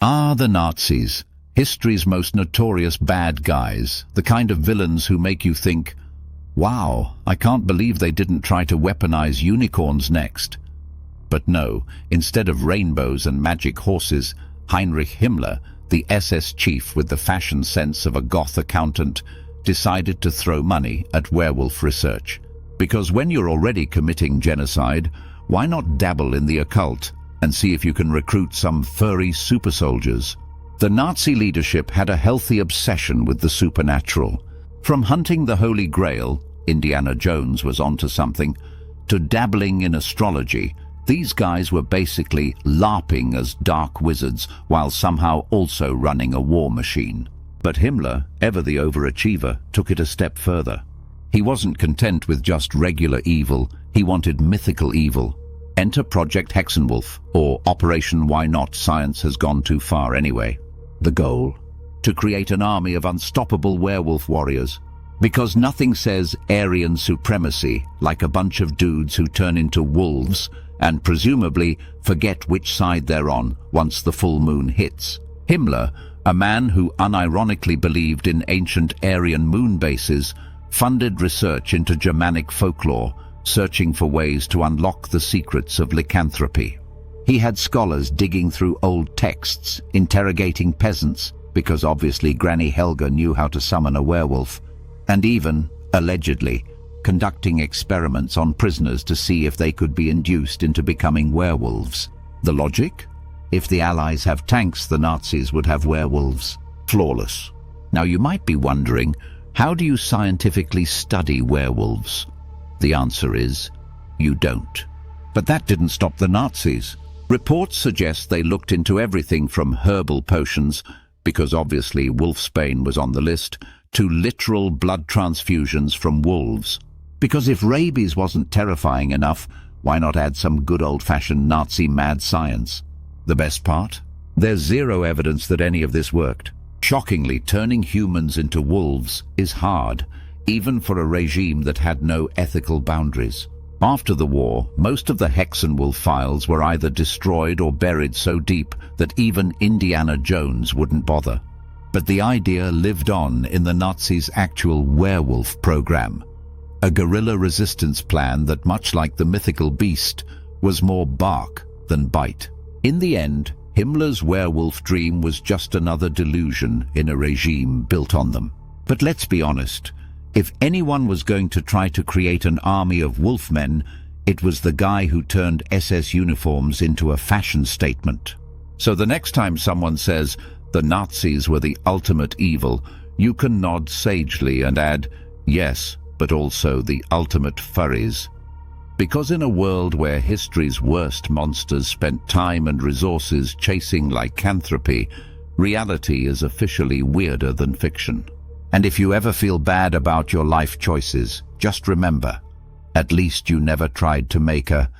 Ah, the Nazis, history's most notorious bad guys, the kind of villains who make you think, wow, I can't believe they didn't try to weaponize unicorns next. But no, instead of rainbows and magic horses, Heinrich Himmler, the SS chief with the fashion sense of a goth accountant, decided to throw money at werewolf research. Because when you're already committing genocide, why not dabble in the occult and see if you can recruit some furry super soldiers? The Nazi leadership had a healthy obsession with the supernatural. From hunting the Holy Grail, Indiana Jones was onto something, to dabbling in astrology, these guys were basically LARPing as dark wizards while somehow also running a war machine. But Himmler, ever the overachiever, took it a step further. He wasn't content with just regular evil, he wanted mythical evil. Enter Project Hexenwolf, or Operation Why Not Science Has Gone Too Far Anyway. The goal? To create an army of unstoppable werewolf warriors. Because nothing says Aryan supremacy like a bunch of dudes who turn into wolves and presumably forget which side they're on once the full moon hits. Himmler, a man who unironically believed in ancient Aryan moon bases, funded research into Germanic folklore, searching for ways to unlock the secrets of lycanthropy. He had scholars digging through old texts, interrogating peasants, because obviously Granny Helga knew how to summon a werewolf, and even, allegedly, conducting experiments on prisoners to see if they could be induced into becoming werewolves. The logic? If the Allies have tanks, the Nazis would have werewolves. Flawless. Now you might be wondering, how do you scientifically study werewolves? The answer is, you don't. But that didn't stop the Nazis. Reports suggest they looked into everything from herbal potions, because obviously wolfsbane was on the list, to literal blood transfusions from wolves. Because if rabies wasn't terrifying enough, why not add some good old-fashioned Nazi mad science? The best part? There's zero evidence that any of this worked. Shockingly, turning humans into wolves is hard, even for a regime that had no ethical boundaries. After the war, most of the Hexenwolf files were either destroyed or buried so deep that even Indiana Jones wouldn't bother. But the idea lived on in the Nazis' actual werewolf program, a guerrilla resistance plan that, much like the mythical beast, was more bark than bite. In the end, Himmler's werewolf dream was just another delusion in a regime built on them. But let's be honest, if anyone was going to try to create an army of wolfmen, it was the guy who turned SS uniforms into a fashion statement. So the next time someone says the Nazis were the ultimate evil, you can nod sagely and add, yes, but also the ultimate furries. Because in a world where history's worst monsters spent time and resources chasing lycanthropy, reality is officially weirder than fiction. And if you ever feel bad about your life choices, just remember, at least you never tried to make a